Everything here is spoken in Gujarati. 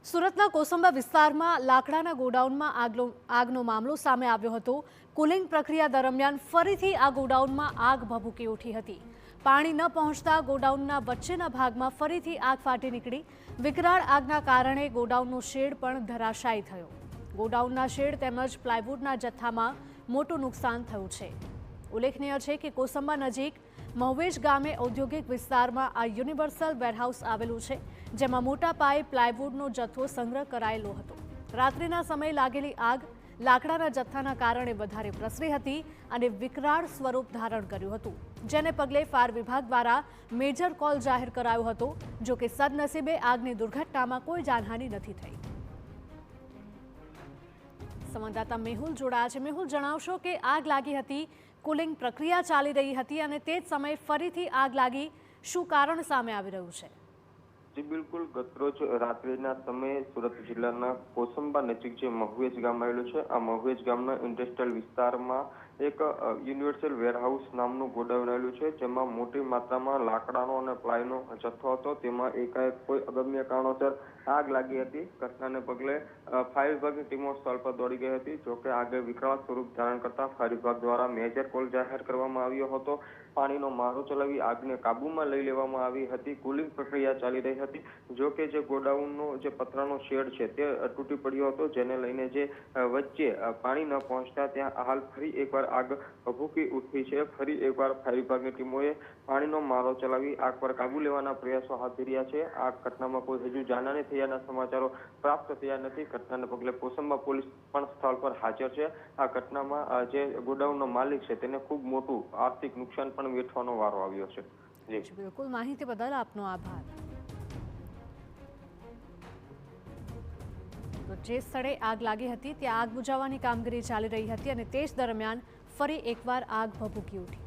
સુરતના કોસંબા વિસ્તારમાં લાકડાના ગોડાઉનમાં આગનો મામલો સામે આવ્યો હતો। કુલિંગ પ્રક્રિયા દરમિયાન ફરીથી આ ગોડાઉનમાં આગ ભભૂકી ઉઠી હતી। પાણી ન પહોંચતા ગોડાઉનના વચ્ચેના ભાગમાં ફરીથી આગ ફાટી નીકળી। વિકરાળ આગના કારણે ગોડાઉનનો શેડ પણ ધરાશાયી થયો। ગોડાઉનના શેડ તેમજ પ્લાયવુડના જથ્થામાં મોટું નુકસાન થયું છે। ઉલ્લેખનીય છે કે કોસંબા નજીક મહુવેજ ગામે ઔદ્યોગિક વિસ્તારમાં આ યુનિવર્સલ વેરહાઉસ આવેલું છે, જેમાં મોટા પાયે પ્લાયવુડનો જથ્થો સંગ્રહ કરાયેલો હતો। રાત્રિના સમયે લાગેલી આગ લાકડાના જથ્થાના કારણે વધારે પ્રસરી હતી અને વિકરાળ સ્વરૂપ ધારણ કર્યું હતું, જેને પગલે ફાયર વિભાગ દ્વારા મેજર કોલ જાહેર કરાયો હતો। જો કે સદનસીબે આગની દુર્ઘટનામાં કોઈ જાનહાનિ નથી થઈ। સંવાદદાતા મેહુલ જોડાયા છે। મેહુલ, જણાવશો કે આગ લાગી હતી, કુલિંગ પ્રક્રિયા ચાલી રહી હતી અને તે જ સમયે ફરીથી આગ લાગી, શું કારણ સામે આવી રહ્યું છે? જી બિલકુલ, ગતરોજ રાત્રિના સમયે સુરત જિલ્લાના કોસંબા નજીક જે મહુવેજ ગામ આવેલું છે, આ મહુવેજ ગામના ઇન્ડસ્ટ્રીયલ વિસ્તારમાં એક યુનિવર્સલ વેરહાઉસ નામનું ગોડાઉન આવેલું છે, જેમાં મોટી માત્રામાં લાકડાનો અને પ્લાયનો જથ્થો હતો। તેમાં એકાએક કોઈ અગમ્ય કારણોસર આગ લાગી હતી। ઘટનાને પગલે ફાયર વિભાગની ટીમો સ્થળ પર દોડી ગઈ હતી। જોકે આગે વિકરાળ સ્વરૂપ ધારણ કરતા ફાયર વિભાગ દ્વારા મેજર કોલ જાહેર કરવામાં આવ્યો હતો। પાણીનો મારો ચલાવી આગને કાબૂમાં લઈ લેવામાં આવી હતી। કુલિંગ પ્રક્રિયા ચાલી રહી હતી। જો કે જે ગોડાઉનનો જે પતરાનો શેડ છે તે તૂટી પડ્યો હતો, જેને લઈને જે વચ્ચે પાણી ન પહોંચતા ત્યાં હાલ ફરી એકવાર આગ ભભૂકી ઉઠી છે। ફરી એકવાર ફાયર વિભાગની ટીમોએ પાણીનો મારો ચલાવી આગ પર કાબુ લેવાના પ્રયાસો હાથ ધર્યા છે। આ ઘટનામાં કોઈ હજુ જાનહાનિ થયાના સમાચારો પ્રાપ્ત થયા નથી। ઘટનાને પગલે કોસંબા પોલીસ પણ સ્થળ પર હાજર છે। આ ઘટનામાં જે ગોડાઉનનો માલિક છે તેને ખૂબ મોટું આર્થિક નુકસાન પણ વેઠવાનો વારો આવ્યો છે। જી બિલકુલ, માહિતી બદલ આપનો આભાર। તો જે સ્થળે આગ લાગી હતી ત્યાં આગ બુઝાવવાની કામગીરી ચાલી રહી હતી અને તે જ દરમિયાન ફરી એકવાર આગ ભભૂકી ઉઠી।